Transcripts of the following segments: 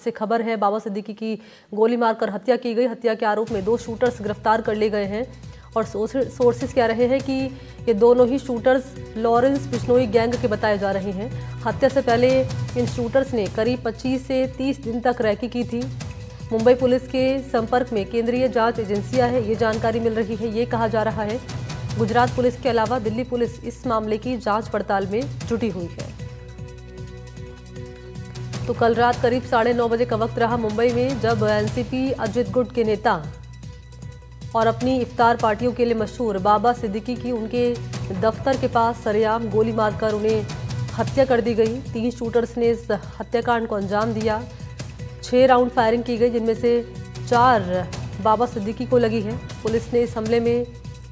से खबर है, बाबा सिद्दीकी की गोली मारकर हत्या की गई। हत्या के आरोप में 2 शूटर्स गिरफ्तार कर लिए गए हैं और सोर्सेस कह रहे हैं कि ये दोनों ही शूटर्स लॉरेंस बिश्नोई गैंग के बताए जा रहे हैं। हत्या से पहले इन शूटर्स ने करीब 25 से 30 दिन तक रैकी की थी। मुंबई पुलिस के संपर्क में केंद्रीय जांच एजेंसियां हैं, ये जानकारी मिल रही है। ये कहा जा रहा है गुजरात पुलिस के अलावा दिल्ली पुलिस इस मामले की जांच पड़ताल में जुटी हुई है। तो कल रात करीब 9:30 बजे का वक्त रहा मुंबई में, जब एनसीपी अजित गुट के नेता और अपनी इफ्तार पार्टियों के लिए मशहूर बाबा सिद्दीकी की उनके दफ्तर के पास सरेआम गोली मारकर उन्हें हत्या कर दी गई। 3 शूटर्स ने इस हत्याकांड को अंजाम दिया। 6 राउंड फायरिंग की गई, जिनमें से 4 बाबा सिद्दीकी को लगी है। पुलिस ने इस हमले में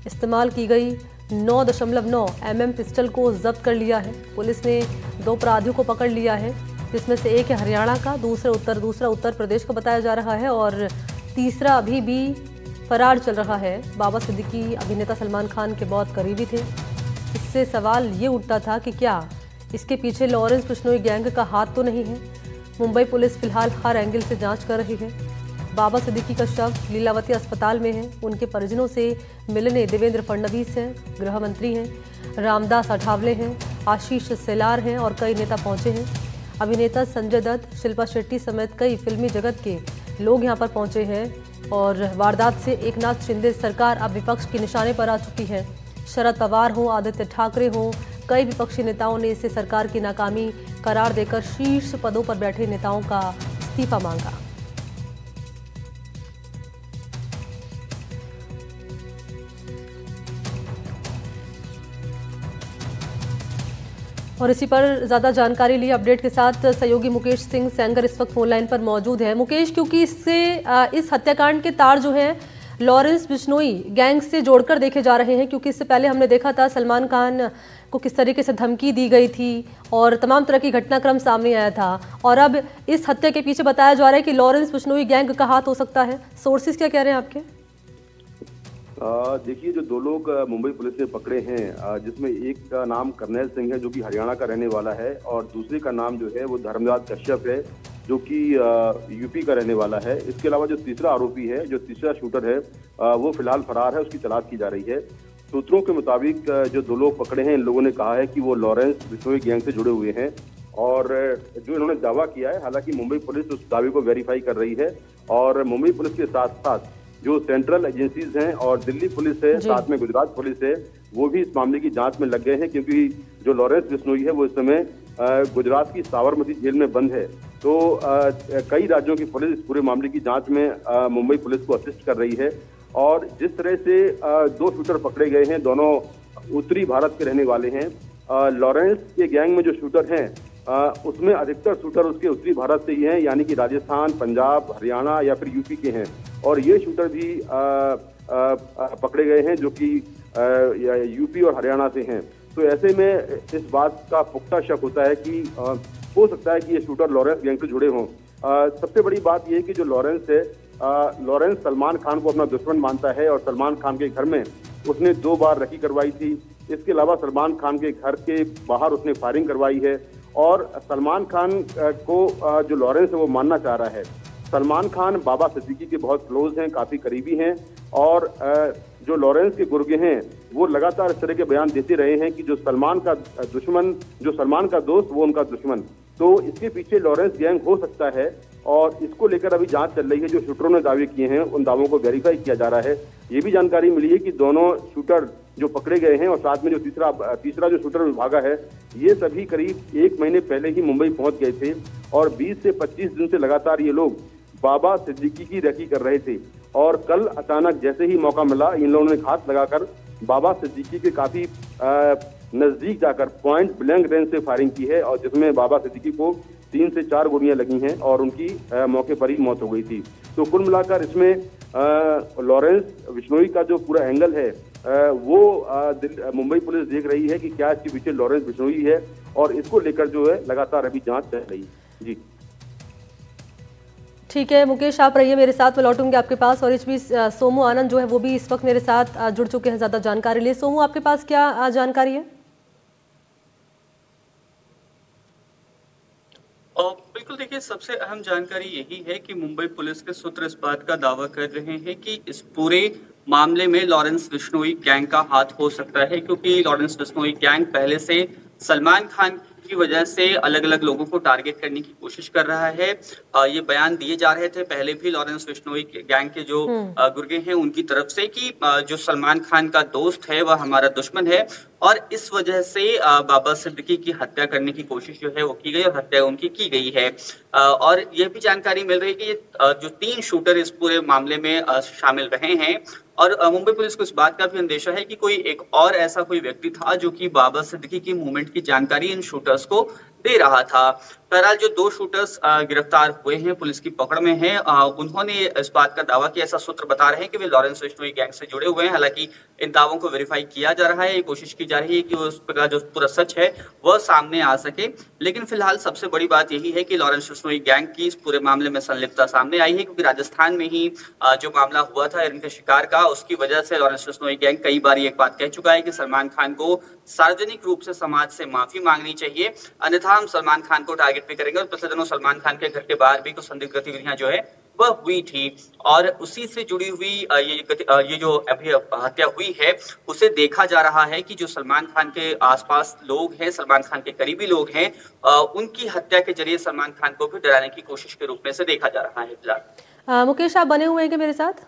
इस्तेमाल की गई 9.9 mm पिस्टल को जब्त कर लिया है। पुलिस ने 2 अपराधियों को पकड़ लिया है, जिसमें से एक है हरियाणा का, दूसरा उत्तर प्रदेश का बताया जा रहा है और तीसरा अभी भी फरार चल रहा है। बाबा सिद्दीकी अभिनेता सलमान खान के बहुत करीबी थे। इससे सवाल ये उठता था कि क्या इसके पीछे लॉरेंस बिश्नोई गैंग का हाथ तो नहीं है। मुंबई पुलिस फिलहाल हर एंगल से जांच कर रही है। बाबा सिद्दीकी का शव लीलावती अस्पताल में है। उनके परिजनों से मिलने देवेंद्र फडणवीस हैं, गृह मंत्री हैं, रामदास अठावले हैं, आशीष सेलार हैं और कई नेता पहुंचे हैं। अभिनेता संजय दत्त, शिल्पा शेट्टी समेत कई फिल्मी जगत के लोग यहां पर पहुंचे हैं और वारदात से एकनाथ शिंदे सरकार अब विपक्ष के निशाने पर आ चुकी है। शरद पवार हों, आदित्य ठाकरे हों, कई विपक्षी नेताओं ने इसे सरकार की नाकामी करार देकर शीर्ष पदों पर बैठे नेताओं का इस्तीफा मांगा। और इसी पर ज्यादा जानकारी लिए अपडेट के साथ सहयोगी मुकेश सिंह सेंगर इस वक्त फोन लाइन पर मौजूद है। मुकेश, क्योंकि इस हत्याकांड के तार जो हैं लॉरेंस बिश्नोई गैंग से जोड़कर देखे जा रहे हैं, क्योंकि इससे पहले हमने देखा था सलमान खान को किस तरीके से धमकी दी गई थी और तमाम तरह की घटनाक्रम सामने आया था, और अब इस हत्या के पीछे बताया जा रहा है कि लॉरेंस बिश्नोई गैंग का हाथ हो सकता है। सोर्सेज क्या कह रहे हैं आपके? देखिए, जो 2 लोग मुंबई पुलिस ने पकड़े हैं, जिसमें एक का नाम करनैल सिंह है जो कि हरियाणा का रहने वाला है और दूसरे का नाम जो है वो धर्मराज कश्यप है जो कि यूपी का रहने वाला है। इसके अलावा जो तीसरा आरोपी है, जो तीसरा शूटर है, वो फिलहाल फरार है, उसकी तलाश की जा रही है। सूत्रों के मुताबिक जो 2 लोग पकड़े हैं, इन लोगों ने कहा है कि वो लॉरेंस बिश्नोई गैंग से जुड़े हुए हैं और जो इन्होंने दावा किया है, हालांकि मुंबई पुलिस उस दावे को वेरीफाई कर रही है और मुंबई पुलिस के साथ साथ जो सेंट्रल एजेंसीज हैं और दिल्ली पुलिस है, साथ में गुजरात पुलिस है, वो भी इस मामले की जांच में लग गए हैं, क्योंकि जो लॉरेंस बिश्नोई है वो इस समय गुजरात की साबरमती जेल में बंद है। तो कई राज्यों की पुलिस इस पूरे मामले की जांच में मुंबई पुलिस को असिस्ट कर रही है और जिस तरह से 2 शूटर पकड़े गए हैं, दोनों उत्तरी भारत के रहने वाले हैं। लॉरेंस के गैंग में जो शूटर हैं उसमें अधिकतर शूटर उसके उत्तरी भारत से ही हैं, यानी कि राजस्थान, पंजाब, हरियाणा या फिर यूपी के हैं और ये शूटर भी पकड़े गए हैं जो कि यूपी और हरियाणा से हैं। तो ऐसे में इस बात का पुख्ता शक होता है कि हो सकता है कि ये शूटर लॉरेंस गैंग से जुड़े हों। सबसे बड़ी बात यह है कि जो लॉरेंस है, लॉरेंस सलमान खान को अपना दुश्मन मानता है और सलमान खान के घर में उसने 2 बार रैकी करवाई थी। इसके अलावा सलमान खान के घर के बाहर उसने फायरिंग करवाई है और सलमान खान को जो लॉरेंस है वो मानना चाह रहा है। सलमान खान बाबा सिद्दीकी के बहुत क्लोज हैं, काफी करीबी हैं और जो लॉरेंस के गुर्गे हैं वो लगातार इस तरह के बयान देते रहे हैं कि जो सलमान का दुश्मन, जो सलमान का दोस्त, वो उनका दुश्मन। तो इसके पीछे लॉरेंस गैंग हो सकता है और इसको लेकर अभी जांच चल रही है। जो शूटरों ने दावे किए हैं उन दावों को वेरीफाई किया जा रहा है। ये भी जानकारी मिली है कि दोनों शूटर जो पकड़े गए हैं और साथ में जो तीसरा जो शूटर भागा है, ये सभी करीब 1 महीने पहले ही मुंबई पहुंच गए थे और 20 से 25 दिन से लगातार ये लोग बाबा सिद्दीकी की रैकी कर रहे थे और कल अचानक जैसे ही मौका मिला, इन लोगों ने घात लगाकर बाबा सिद्दीकी के काफी नजदीक जाकर पॉइंट ब्लैंक रेंज से फायरिंग की है और जिसमें बाबा सिद्दीकी को 3 से 4 गोलियां लगी हैं और उनकी मौके पर ही मौत हो गई थी। तो कुल मिलाकर इसमें लॉरेंस बिश्नोई का जो पूरा एंगल है वो मुंबई पुलिस देख रही है कि क्या इसके पीछे लॉरेंस बिश्नोई है और इसको लेकर जो है लगातार अभी जांच चल रही है। जी ठीक है मुकेश, आप रहिए मेरे साथ, मैं लौटूंगी आपके पास। और इस बीच सोमू आनंद जो है वो भी इस वक्त मेरे साथ जुड़ चुके हैं ज्यादा जानकारी लिए। सोमू, आपके पास क्या जानकारी है? बिल्कुल, देखिए सबसे अहम जानकारी यही है कि मुंबई पुलिस के सूत्र इस बात का दावा कर रहे हैं कि इस पूरे मामले में लॉरेंस बिश्नोई गैंग का हाथ हो सकता है, क्योंकि लॉरेंस बिश्नोई गैंग पहले से सलमान खान की वजह से अलग अलग लोगों को टारगेट करने की कोशिश कर रहा है। ये बयान दिए जा रहे थे पहले भी लॉरेंस बिश्नोई गैंग के जो गुर्गे हैं उनकी तरफ से कि जो सलमान खान का दोस्त है वह हमारा दुश्मन है, और इस वजह से बाबा सिद्दीकी की हत्या करने की कोशिश जो है वो की गई और हत्या उनकी की गई है। और ये भी जानकारी मिल रही है कि जो 3 शूटर इस पूरे मामले में शामिल रहे हैं, और मुंबई पुलिस को इस बात का भी अंदेशा है कि कोई एक और ऐसा कोई व्यक्ति था जो कि बाबा सिद्दीकी की मूवमेंट की जानकारी इन शूटर्स को दे रहा था। बहरहाल जो 2 शूटर्स गिरफ्तार हुए हैं, पुलिस की पकड़ में हैं, उन्होंने इस बात का दावा किया, ऐसा सूत्र बता रहे हैं कि वे लॉरेंस बिश्नोई गैंग से जुड़े हुए हैं। हालांकि इन दावों को वेरीफाई किया जा रहा है, ये कोशिश की जा रही है कि उसका जो पूरा सच है वह सामने आ सके। लेकिन फिलहाल सबसे बड़ी बात यही है कि लॉरेंस बिश्नोई गैंग की इस पूरे मामले में संलिप्तता सामने आई है, क्योंकि राजस्थान में ही जो मामला हुआ था इनके शिकार का, उसकी वजह से लॉरेंस बिश्नोई गैंग कई बार एक बात कह चुका है कि सलमान खान को सार्वजनिक रूप से समाज से माफी मांगनी चाहिए, अन्यथा हम सलमान खान को टारगेट भी करेंगे। और पिछले दिनों सलमान खान के घर के बाहर भी कुछ संदिग्ध गतिविधियां जो है वह हुई थी, और उसी से जुड़ी हुई ये जो अभी हत्या हुई है उसे देखा जा रहा है कि जो सलमान खान के आसपास लोग हैं, सलमान खान के करीबी लोग हैं, उनकी हत्या के जरिए सलमान खान को भी डराने की कोशिश के रूप में से देखा जा रहा है। फिलहाल मुकेश, आप बने हुए हैं क्या मेरे साथ?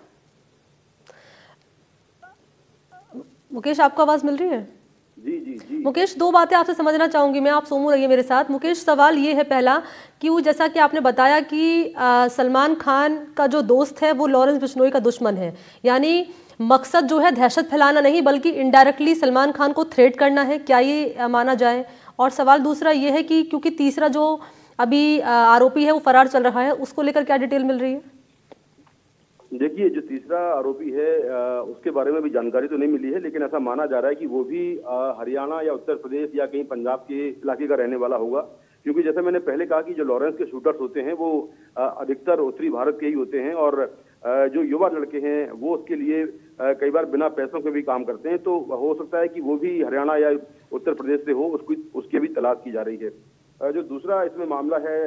मुकेश, आपको आवाज मिल रही है? जी जी जी। मुकेश, 2 बातें आपसे समझना चाहूंगी मैं, आप सोमू रहिए मेरे साथ। मुकेश, सवाल ये है पहला कि वो जैसा कि आपने बताया कि सलमान खान का जो दोस्त है वो लॉरेंस बिश्नोई का दुश्मन है, यानी मकसद जो है दहशत फैलाना नहीं बल्कि इनडायरेक्टली सलमान खान को थ्रेट करना है, क्या ये माना जाए? और सवाल दूसरा ये है कि क्योंकि तीसरा जो अभी आरोपी है वो फरार चल रहा है, उसको लेकर क्या डिटेल मिल रही है? देखिए, जो तीसरा आरोपी है उसके बारे में भी जानकारी तो नहीं मिली है, लेकिन ऐसा माना जा रहा है कि वो भी हरियाणा या उत्तर प्रदेश या कहीं पंजाब के इलाके का रहने वाला होगा, क्योंकि जैसे मैंने पहले कहा कि जो लॉरेंस के शूटर्स होते हैं वो अधिकतर उत्तरी भारत के ही होते हैं, और जो युवा लड़के हैं वो उसके लिए कई बार बिना पैसों के भी काम करते हैं। तो हो सकता है कि वो भी हरियाणा या उत्तर प्रदेश से हो, उसकी भी तलाश की जा रही है। जो दूसरा इसमें मामला है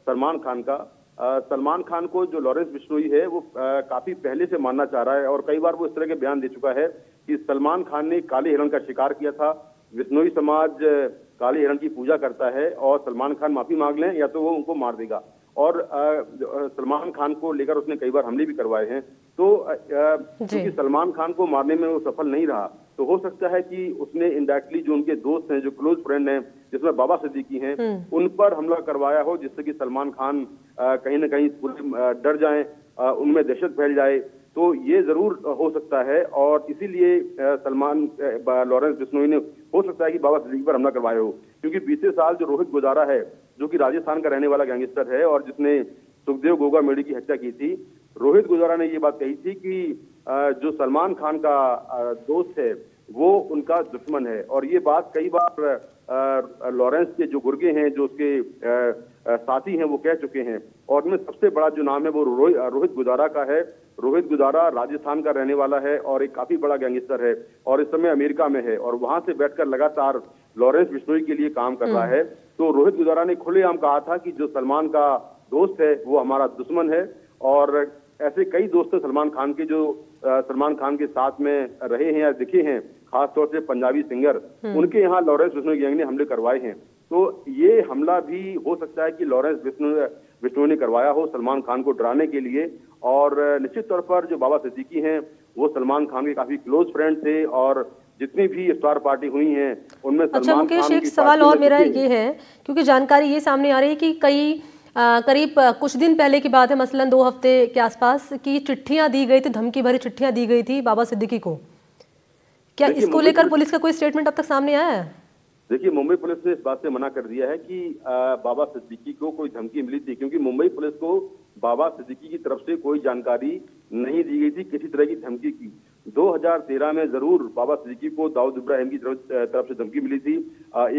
सलमान खान का, सलमान खान को जो लॉरेंस बिश्नोई है वो काफी पहले से मानना चाह रहा है, और कई बार वो इस तरह के बयान दे चुका है कि सलमान खान ने काले हिरण का शिकार किया था, बिश्नोई समाज काले हिरण की पूजा करता है, और सलमान खान माफी मांग लें या तो वो उनको मार देगा। और सलमान खान को लेकर उसने कई बार हमले भी करवाए हैं। तो क्योंकि सलमान खान को मारने में वो सफल नहीं रहा, तो हो सकता है कि उसने इनडायरेक्टली जो उनके दोस्त हैं, जो क्लोज फ्रेंड हैं, जिसमें बाबा सिद्दीकी हैं, उन पर हमला करवाया हो, जिससे कि सलमान खान कहीं ना कहीं पूरे डर जाएं, उनमें दहशत फैल जाए। तो ये जरूर हो सकता है, और इसीलिए लॉरेंस बिश्नोई ने हो सकता है कि बाबा सिद्दीकी पर हमला करवाया हो, क्योंकि बीते साल जो रोहित गुजारा है, जो कि राजस्थान का रहने वाला गैंगस्टर है और जिसने सुखदेव गोगा मेडी की हत्या की थी, रोहित गुजारा ने ये बात कही थी कि जो सलमान खान का दोस्त है वो उनका दुश्मन है। और ये बात कई बार लॉरेंस के जो गुर्गे हैं, जो उसके साथी हैं, वो कह चुके हैं। और उनमें सबसे बड़ा जो नाम है वो रोहित गुजारा का है। रोहित गुजारा राजस्थान का रहने वाला है और एक काफी बड़ा गैंगस्टर है, और इस समय अमेरिका में है, और वहां से बैठकर लगातार लॉरेंस बिश्नोई के लिए काम कर रहा है। तो रोहित गुजारा ने खुलेआम कहा था कि जो सलमान का दोस्त है वो हमारा दुश्मन है, और ऐसे कई दोस्त सलमान खान के जो सलमान खान के साथ में रहे हैं या दिखे हैं, खासतौर से पंजाबी सिंगर, उनके यहाँ लॉरेंस बिश्नोई गैंग ने हमले करवाए हैं। तो ये हमला भी हो सकता है कि लॉरेंस बिश्नोई ने करवाया हो सलमान खान को डराने के लिए। और निश्चित तौर पर जो बाबा सिद्दीकी हैं वो सलमान खान के काफी क्लोज फ्रेंड थे, और जितनी भी स्टार पार्टी हुई हैं उनमें अच्छा मुकेश, एक सवाल और मेरा ये है, क्योंकि जानकारी ये सामने आ रही है कि करीब कुछ दिन पहले की बात है, मसलन 2 हफ्ते के आसपास, की चिट्ठियां दी गई थी, धमकी भरी चिट्ठियां दी गई थी बाबा सिद्दीकी को। क्या इसको लेकर पुलिस का कोई स्टेटमेंट अब तक सामने आया है? देखिए, मुंबई पुलिस ने इस बात से मना कर दिया है कि बाबा सिद्दीकी को कोई धमकी मिली थी, क्योंकि मुंबई पुलिस को बाबा सिद्दीकी की तरफ से कोई जानकारी नहीं दी गई थी किसी तरह की धमकी की। 2013 में जरूर बाबा सिद्दीकी को दाऊद इब्राहिम की तरफ से धमकी मिली थी।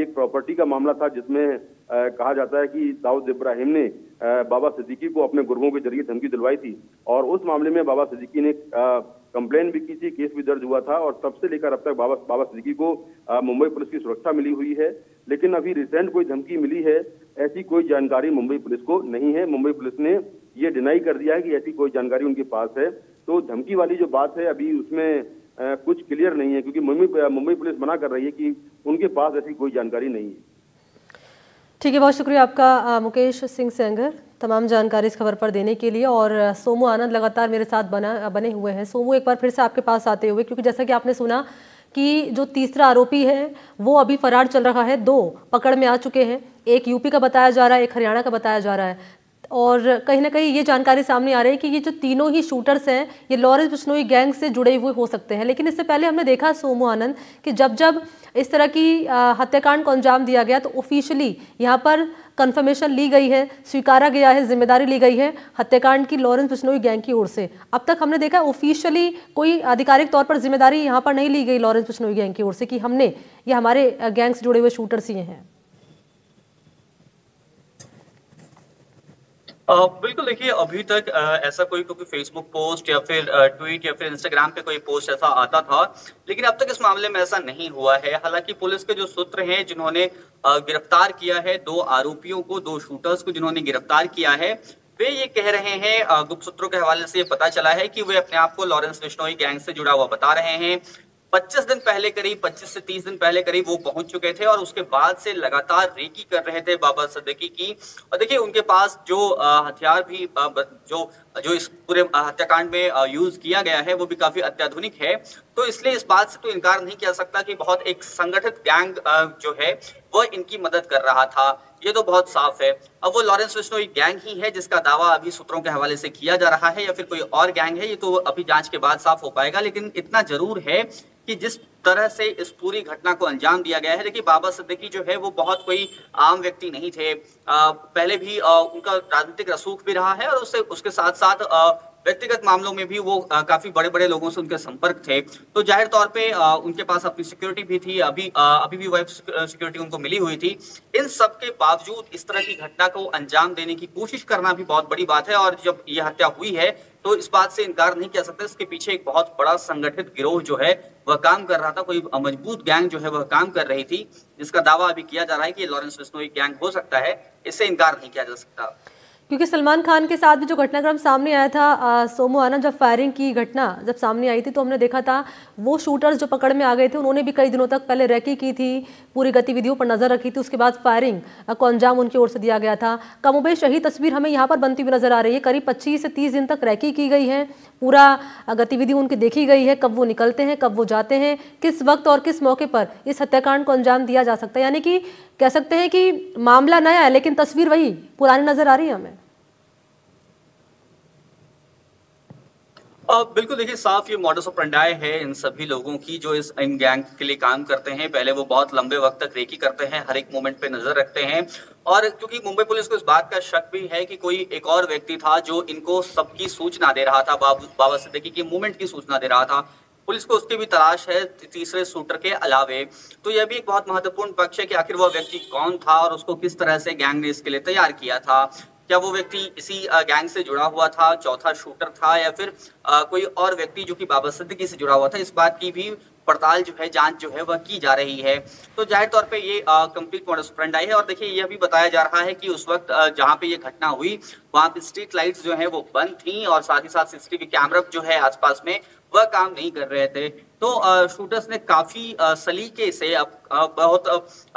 एक प्रॉपर्टी का मामला था जिसमें कहा जाता है कि दाऊद इब्राहिम ने बाबा सिद्दीकी को अपने गुर्गों के जरिए धमकी दिलवाई थी, और उस मामले में बाबा सिद्दीकी ने कंप्लेन भी की थी, केस भी दर्ज हुआ था, और तब से लेकर अब तक बाबा सिद्दीकी को मुंबई पुलिस की सुरक्षा मिली हुई है। लेकिन अभी रिसेंट कोई धमकी मिली है ऐसी कोई जानकारी मुंबई पुलिस को नहीं है। मुंबई पुलिस ने ये डिनाई कर दिया है कि ऐसी कोई जानकारी उनके पास है। तो धमकी वाली जो बात है अभी उसमें कुछ क्लियर नहीं है, क्योंकि मुंबई पुलिस मना कर रही है कि उनके पास ऐसी कोई जानकारी नहीं है। ठीक है, बहुत शुक्रिया आपका मुकेश सिंह सेंगर तमाम जानकारी इस खबर पर देने के लिए। और सोमू आनंद लगातार मेरे साथ बने हुए हैं। सोमू, एक बार फिर से आपके पास आते हुए, क्योंकि जैसा कि आपने सुना कि जो तीसरा आरोपी है वो अभी फरार चल रहा है, 2 पकड़ में आ चुके हैं, एक यूपी का बताया जा रहा है, एक हरियाणा का बताया जा रहा है। और कहीं ना कहीं ये जानकारी सामने आ रही है कि ये जो तीनों ही शूटर्स हैं ये लॉरेंस बिश्नोई गैंग से जुड़े हुए हो सकते हैं। लेकिन इससे पहले हमने देखा सोमू आनंद कि जब इस तरह की हत्याकांड को अंजाम दिया गया तो ऑफिशियली यहाँ पर कंफर्मेशन ली गई है, स्वीकारा गया है, जिम्मेदारी ली गई है हत्याकांड की लॉरेंस बिश्नोई गैंग की ओर से। अब तक हमने देखा ऑफिशियली कोई आधिकारिक तौर पर जिम्मेदारी यहाँ पर नहीं ली गई लॉरेंस बिश्नोई गैंग की ओर से कि हमने ये हमारे गैंग से जुड़े हुए शूटर्स ही हैं। बिल्कुल, देखिए अभी तक ऐसा कोई फेसबुक पोस्ट या फिर ट्वीट या फिर इंस्टाग्राम पे कोई पोस्ट ऐसा आता था, लेकिन अब तक इस मामले में ऐसा नहीं हुआ है। हालांकि पुलिस के जो सूत्र हैं जिन्होंने गिरफ्तार किया है 2 आरोपियों को, 2 शूटर्स को जिन्होंने गिरफ्तार किया है, वे ये कह रहे हैं, गुप्त सूत्रों के हवाले से ये पता चला है कि वे अपने आप को लॉरेंस बिश्नोई गैंग से जुड़ा हुआ बता रहे हैं। 25 दिन पहले करीब 25 से 30 दिन पहले करीब वो पहुंच चुके थे और उसके बाद से लगातार रेकी कर रहे थे बाबा सिद्दीकी की। और देखिए उनके पास जो हथियार भी जो इस पूरे हत्याकांड में यूज किया गया है वो भी काफी अत्याधुनिक है। तो इसलिए इस बात से तो इनकार नहीं किया सकता कि बहुत एक संगठित गैंग जो है वो इनकी मदद कर रहा था, ये तो बहुत साफ है। अब वो लॉरेंस बिश्नोई गैंग ही है जिसका दावा अभी सूत्रों के हवाले से किया जा रहा है या फिर कोई और गैंग है, ये तो अभी जांच के बाद साफ हो पाएगा। लेकिन इतना जरूर है कि जिस तरह से इस पूरी घटना को अंजाम दिया गया है, देखिए बाबा सिद्दीकी जो है वो बहुत कोई आम व्यक्ति नहीं थे। पहले भी उनका राजनीतिक रसूख भी रहा है और उसके साथ साथ व्यक्तिगत मामलों में भी वो काफी बड़े बड़े लोगों से उनके संपर्क थे। तो जाहिर तौर पे उनके पास अपनी सिक्योरिटी भी थी, अभी भी वाइफ सिक्योरिटी उनको मिली हुई थी। इन सब के बावजूद इस तरह की घटना को अंजाम देने की कोशिश करना भी बहुत बड़ी बात है। और जब ये हत्या हुई है तो इस बात से इनकार नहीं किया सकता, इसके पीछे एक बहुत बड़ा संगठित गिरोह जो है वह काम कर रहा था, कोई मजबूत गैंग जो है वह काम कर रही थी, जिसका दावा अभी किया जा रहा है कि लॉरेंस बिश्नोई गैंग हो सकता है। इससे इनकार नहीं किया जा सकता। क्योंकि सलमान खान के साथ भी जो घटनाक्रम सामने आया था सोमू आनंद, जब फायरिंग की घटना जब सामने आई थी तो हमने देखा था वो शूटर्स जो पकड़ में आ गए थे उन्होंने भी कई दिनों तक पहले रैकी की थी, पूरी गतिविधियों पर नजर रखी थी, उसके बाद फायरिंग को अंजाम उनकी ओर से दिया गया था। कमोबेश यही तस्वीर हमें यहाँ पर बनती हुई नजर आ रही है। करीब 25 से 30 दिन तक रैकी की गई है, पूरा गतिविधि उनकी देखी गई है, कब वो निकलते हैं, कब वो जाते हैं, किस वक्त और किस मौके पर इस हत्याकांड को अंजाम दिया जा सकता है। यानी कि कह सकते हैं कि मामला नया है लेकिन तस्वीर वही पुरानी नजर आ रही है हमें। बिल्कुल, देखिए साफ ये मॉडस ऑपरेंडाई है इन सभी लोगों की जो इन गैंग के लिए काम करते हैं। पहले वो बहुत लंबे वक्त तक रेकी करते हैं, हर एक मोमेंट पे नजर रखते हैं। और क्योंकि मुंबई पुलिस को इस बात का शक भी है कि कोई एक और व्यक्ति था जो इनको सबकी सूचना दे रहा था, बाबा सिद्दीकी की मूवमेंट की सूचना दे रहा था। पुलिस को उसकी भी तलाश है तीसरे शूटर के अलावे। तो यह भी एक बहुत महत्वपूर्ण पक्ष है कि आखिर वह व्यक्ति कौन था और उसको किस तरह से गैंग ने इसके लिए तैयार किया था। क्या वो व्यक्ति इसी गैंग से जुड़ा हुआ था, चौथा शूटर था, या फिर कोई और व्यक्ति जो कि बाबा सिद्दीकी से जुड़ा हुआ था, इस बात की भी पड़ताल जो है, जांच जो है वह की जा रही है। तो जाहिर तौर पे ये कंप्लीट मॉडस ऑपरेंडाई है। और देखिए यह भी बताया जा रहा है कि उस वक्त जहां पे ये घटना हुई वहां पे स्ट्रीट लाइट्स जो है वो बंद थी और साथ ही साथ सीसीटीवी कैमरा जो है आसपास में वह काम नहीं कर रहे थे। तो शूटर्स ने काफी सलीके से बहुत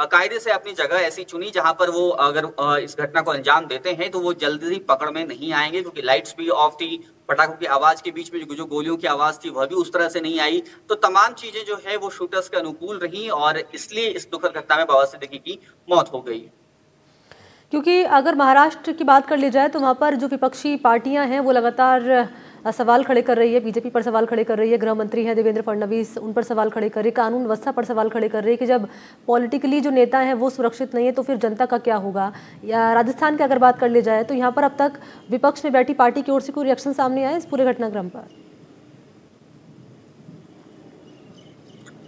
कायदे से अपनी जगह ऐसी चुनी जहां पर वो अगर इस घटना को अंजाम देते हैं तो वो जल्दी पकड़ में नहीं आएंगे, क्योंकि लाइट्स भी ऑफ थी, पटाखों की आवाज के बीच में जो गोलियों की आवाज थी वह भी उस तरह से नहीं आई। तो तमाम चीजें जो है वो शूटर्स के अनुकूल रही और इसलिए इस दुखद घटना में बाबा सिद्दीकी की मौत हो गई। क्योंकि अगर महाराष्ट्र की बात कर ली जाए तो वहाँ पर जो विपक्षी पार्टियां हैं वो लगातार सवाल खड़े कर रही है, बीजेपी पर सवाल खड़े कर रही है, गृह मंत्री हैं देवेंद्र फडणवीस उन पर सवाल खड़े कर रही है, कानून व्यवस्था पर सवाल खड़े कर रही है कि जब पॉलिटिकली जो नेता हैं वो सुरक्षित नहीं है तो फिर जनता का क्या होगा। या राजस्थान की अगर बात कर ली जाए तो यहाँ पर अब तक विपक्ष में बैठी पार्टी की ओर से कोई रिएक्शन सामने आया इस पूरे घटनाक्रम पर?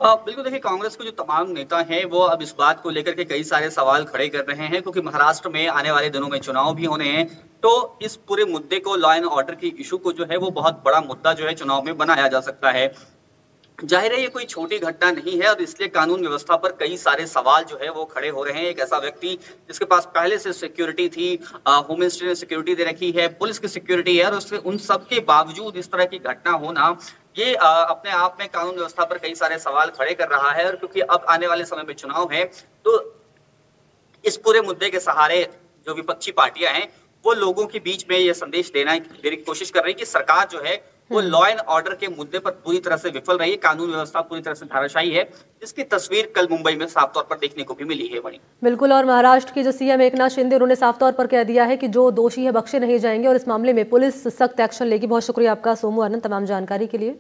बिल्कुल, देखिए कांग्रेस के जो तमाम नेता हैं वो अब इस बात को लेकर के कई सारे सवाल खड़े कर रहे हैं, क्योंकि महाराष्ट्र में आने वाले दिनों में चुनाव भी होने हैं। तो इस पूरे मुद्दे को, लॉ एंड ऑर्डर की इशू को जो है वो बहुत बड़ा मुद्दा जो है चुनाव में बनाया जा सकता है। जाहिर है ये कोई छोटी घटना नहीं है और इसलिए कानून व्यवस्था पर कई सारे सवाल जो है वो खड़े हो रहे हैं। एक ऐसा व्यक्ति जिसके पास पहले से सिक्योरिटी थी, होम मिनिस्ट्री ने सिक्योरिटी दे रखी है, पुलिस की सिक्योरिटी है, और उससे उन सब के बावजूद इस तरह की घटना होना ये अपने आप में कानून व्यवस्था पर कई सारे सवाल खड़े कर रहा है। और क्योंकि अब आने वाले समय में चुनाव है, तो इस पूरे मुद्दे के सहारे जो विपक्षी पार्टियां हैं वो लोगों के बीच में ये संदेश देने की कोशिश कर रही है कि सरकार जो है वो लॉ एंड ऑर्डर के मुद्दे पर पूरी तरह से विफल रही है, कानून व्यवस्था पूरी तरह से धाराशायी है, जिसकी तस्वीर कल मुंबई में साफ तौर पर देखने को भी मिली है। बड़ी बिल्कुल, और महाराष्ट्र के जो सीएम एकनाथ शिंदे उन्होंने साफ तौर पर कह दिया है कि जो दोषी है बख्शे नहीं जाएंगे और इस मामले में पुलिस सख्त एक्शन लेगी। बहुत शुक्रिया आपका सोमू आनंद तमाम जानकारी के लिए।